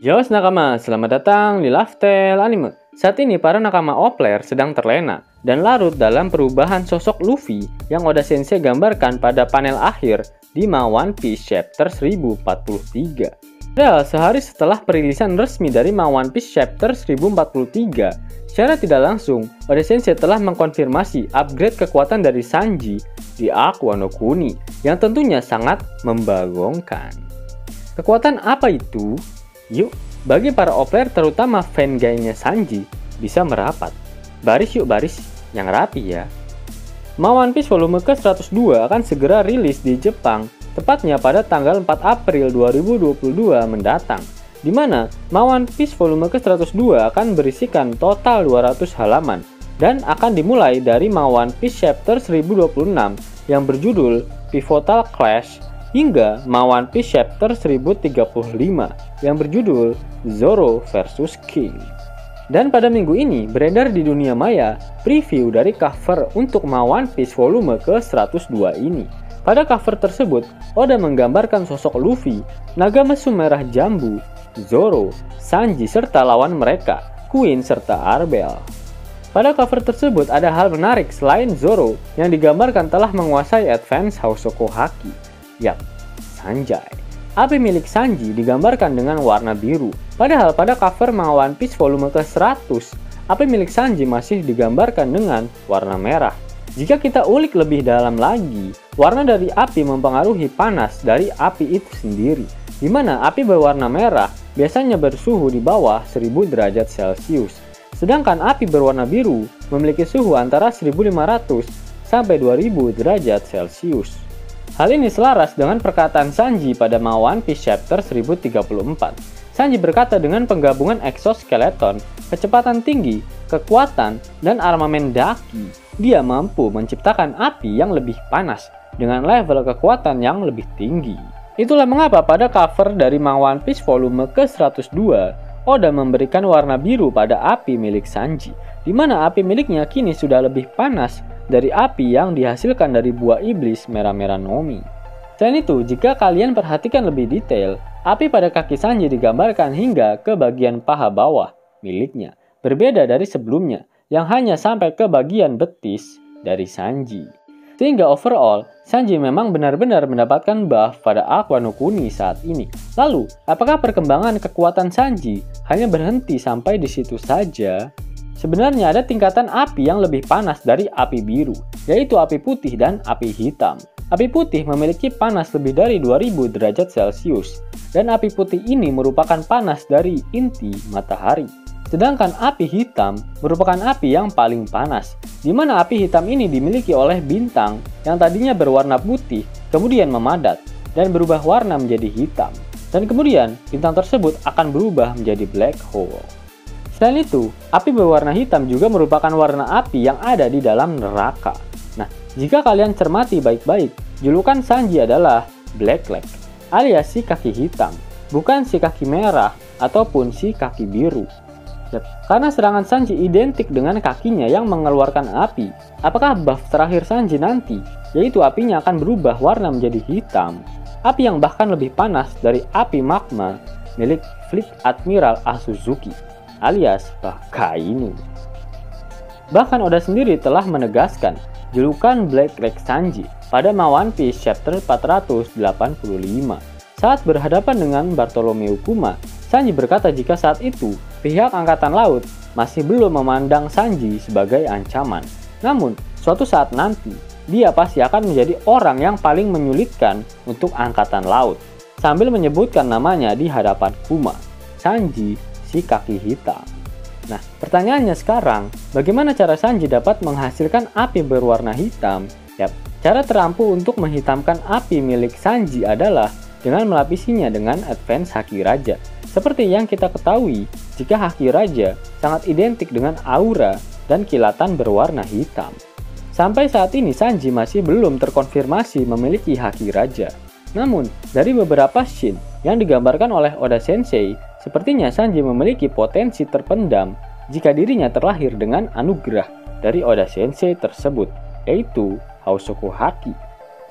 Yos nakama, selamat datang di Lifestyle Anime. Saat ini para nakama O-Player sedang terlena dan larut dalam perubahan sosok Luffy yang Oda Sensei gambarkan pada panel akhir di One Piece Chapter 1043. Padahal sehari setelah perilisan resmi dari One Piece Chapter 1043, secara tidak langsung Oda Sensei telah mengkonfirmasi upgrade kekuatan dari Sanji di arc Wano Kuni yang tentunya sangat membagongkan. Kekuatan apa itu? Yuk, bagi para O-Player terutama fan guy-nya Sanji bisa merapat. Baris yuk baris, yang rapi ya. One Piece volume ke-102 akan segera rilis di Jepang, tepatnya pada tanggal 4 April 2022 mendatang. Di mana One Piece volume ke-102 akan berisikan total 200 halaman dan akan dimulai dari One Piece chapter 1026 yang berjudul Pivotal Clash hingga One Piece chapter 1035 yang berjudul Zoro vs King. Dan pada minggu ini beredar di dunia maya preview dari cover untuk One Piece volume ke-102 ini. Pada cover tersebut, Oda menggambarkan sosok Luffy, naga mesum merah jambu, Zoro, Sanji serta lawan mereka, Queen serta Arbel. Pada cover tersebut ada hal menarik selain Zoro yang digambarkan telah menguasai Advance Housoko Haki. Yap, Sanjay. Api milik Sanji digambarkan dengan warna biru. Padahal pada cover One Piece volume ke-100, api milik Sanji masih digambarkan dengan warna merah. Jika kita ulik lebih dalam lagi, warna dari api mempengaruhi panas dari api itu sendiri, di mana api berwarna merah biasanya bersuhu di bawah 1000 derajat Celcius, sedangkan api berwarna biru memiliki suhu antara 1500 sampai 2000 derajat Celcius. Hal ini selaras dengan perkataan Sanji pada One Piece chapter 1034. Sanji berkata dengan penggabungan exoskeleton, kecepatan tinggi, kekuatan, dan armamen daki, dia mampu menciptakan api yang lebih panas dengan level kekuatan yang lebih tinggi. Itulah mengapa pada cover dari One Piece volume ke-102, Oda memberikan warna biru pada api milik Sanji, di mana api miliknya kini sudah lebih panas dari api yang dihasilkan dari buah iblis merah-merah Nomi. Selain itu, jika kalian perhatikan lebih detail, api pada kaki Sanji digambarkan hingga ke bagian paha bawah miliknya, berbeda dari sebelumnya yang hanya sampai ke bagian betis dari Sanji. Sehingga overall, Sanji memang benar-benar mendapatkan buff pada arc Wano Kuni saat ini. Lalu, apakah perkembangan kekuatan Sanji hanya berhenti sampai di situ saja? Sebenarnya ada tingkatan api yang lebih panas dari api biru, yaitu api putih dan api hitam. Api putih memiliki panas lebih dari 2000 derajat Celcius, dan api putih ini merupakan panas dari inti matahari. Sedangkan api hitam merupakan api yang paling panas, di mana api hitam ini dimiliki oleh bintang yang tadinya berwarna putih, kemudian memadat, dan berubah warna menjadi hitam. Dan kemudian bintang tersebut akan berubah menjadi black hole. Selain itu, api berwarna hitam juga merupakan warna api yang ada di dalam neraka. Nah, jika kalian cermati baik-baik, julukan Sanji adalah Black Leg, alias si kaki hitam, bukan si kaki merah ataupun si kaki biru. Karena serangan Sanji identik dengan kakinya yang mengeluarkan api, apakah buff terakhir Sanji nanti, yaitu apinya akan berubah warna menjadi hitam? Api yang bahkan lebih panas dari api magma milik Fleet Admiral Azuzuki, alias Bakainu. Bahkan Oda sendiri telah menegaskan julukan Black Leg Sanji pada One Piece chapter 485. Saat berhadapan dengan Bartolomeu Kuma, Sanji berkata jika saat itu pihak Angkatan Laut masih belum memandang Sanji sebagai ancaman. Namun, suatu saat nanti, dia pasti akan menjadi orang yang paling menyulitkan untuk Angkatan Laut, sambil menyebutkan namanya di hadapan Kuma, Sanji si kaki hitam. Nah, pertanyaannya sekarang, bagaimana cara Sanji dapat menghasilkan api berwarna hitam? Yap, cara terampuh untuk menghitamkan api milik Sanji adalah dengan melapisinya dengan Advance Haki Raja. Seperti yang kita ketahui, jika Haki Raja sangat identik dengan aura dan kilatan berwarna hitam. Sampai saat ini Sanji masih belum terkonfirmasi memiliki Haki Raja. Namun, dari beberapa scene yang digambarkan oleh Oda Sensei, sepertinya Sanji memiliki potensi terpendam jika dirinya terlahir dengan anugerah dari Oda Sensei tersebut, yaitu Housoko Haki.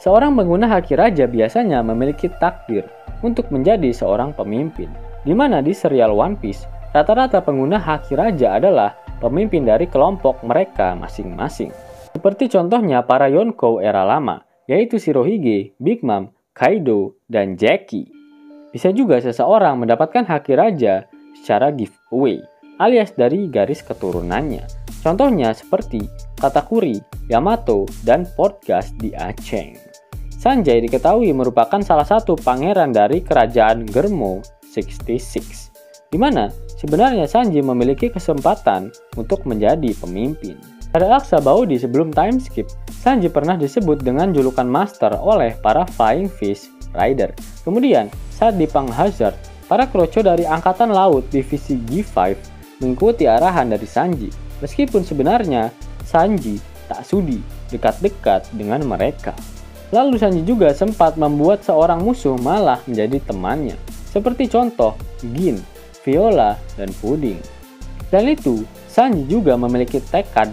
Seorang pengguna Haki Raja biasanya memiliki takdir untuk menjadi seorang pemimpin. di mana di serial One Piece, rata-rata pengguna haki raja adalah pemimpin dari kelompok mereka masing-masing. Seperti contohnya para Yonkou era lama, yaitu Shirohige, Big Mom, Kaido, dan Jackie. Bisa juga seseorang mendapatkan haki raja secara giveaway, alias dari garis keturunannya. Contohnya seperti Katakuri, Yamato, dan Portgas di Aceh. Sanjay diketahui merupakan salah satu pangeran dari kerajaan Germo 66, di mana sebenarnya Sanji memiliki kesempatan untuk menjadi pemimpin. Pada Aksa Baudi sebelum time skip, Sanji pernah disebut dengan julukan Master oleh para Flying Fish Rider. Kemudian, saat di Pang Hazard, para kroco dari Angkatan Laut Divisi G5 mengikuti arahan dari Sanji, meskipun sebenarnya Sanji tak sudi dekat-dekat dengan mereka. Lalu Sanji juga sempat membuat seorang musuh malah menjadi temannya, seperti contoh Gin, Viola, dan Pudding. Dan itu, Sanji juga memiliki tekad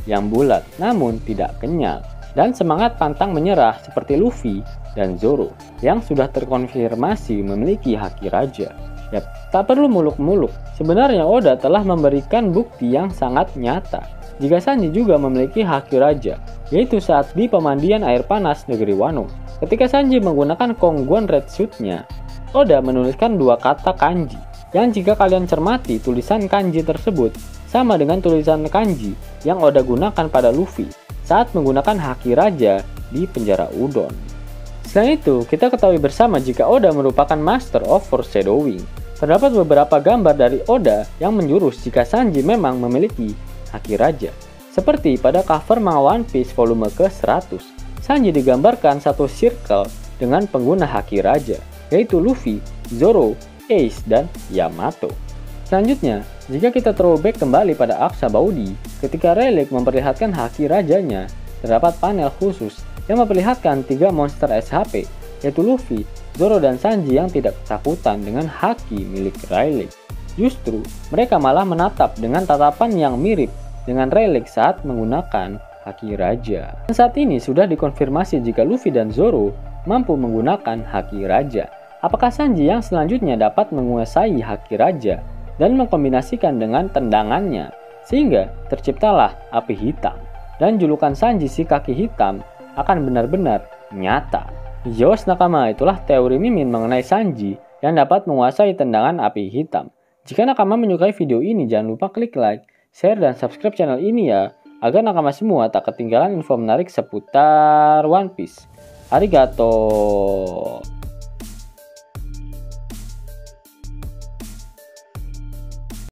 yang bulat namun tidak kenyal, dan semangat pantang menyerah seperti Luffy dan Zoro yang sudah terkonfirmasi memiliki haki raja. Yap, tak perlu muluk-muluk, sebenarnya Oda telah memberikan bukti yang sangat nyata jika Sanji juga memiliki haki raja, yaitu saat di pemandian air panas negeri Wano. Ketika Sanji menggunakan Kongguan Red Suit-nya, Oda menuliskan dua kata kanji, yang jika kalian cermati tulisan kanji tersebut sama dengan tulisan kanji yang Oda gunakan pada Luffy saat menggunakan haki raja di penjara Udon. Selain itu, kita ketahui bersama jika Oda merupakan Master of Foreshadowing. Terdapat beberapa gambar dari Oda yang menjurus jika Sanji memang memiliki haki raja. Seperti pada cover manga One Piece volume ke-100, Sanji digambarkan satu circle dengan pengguna haki raja, yaitu Luffy, Zoro, Ace, dan Yamato. Selanjutnya, jika kita throwback kembali pada Aksa Baudi, ketika Rayleigh memperlihatkan haki rajanya, terdapat panel khusus yang memperlihatkan 3 monster SHP, yaitu Luffy, Zoro, dan Sanji yang tidak ketakutan dengan haki milik Rayleigh. Justru, mereka malah menatap dengan tatapan yang mirip dengan Rayleigh saat menggunakan haki raja. Dan saat ini sudah dikonfirmasi jika Luffy dan Zoro mampu menggunakan haki raja. Apakah Sanji yang selanjutnya dapat menguasai haki raja dan mengkombinasikan dengan tendangannya sehingga terciptalah api hitam, dan julukan Sanji si kaki hitam akan benar-benar nyata. Yos nakama, itulah teori Mimin mengenai Sanji yang dapat menguasai tendangan api hitam. Jika nakama menyukai video ini, jangan lupa klik like, share, dan subscribe channel ini ya, agar nakama semua tak ketinggalan info menarik seputar One Piece. Arigato.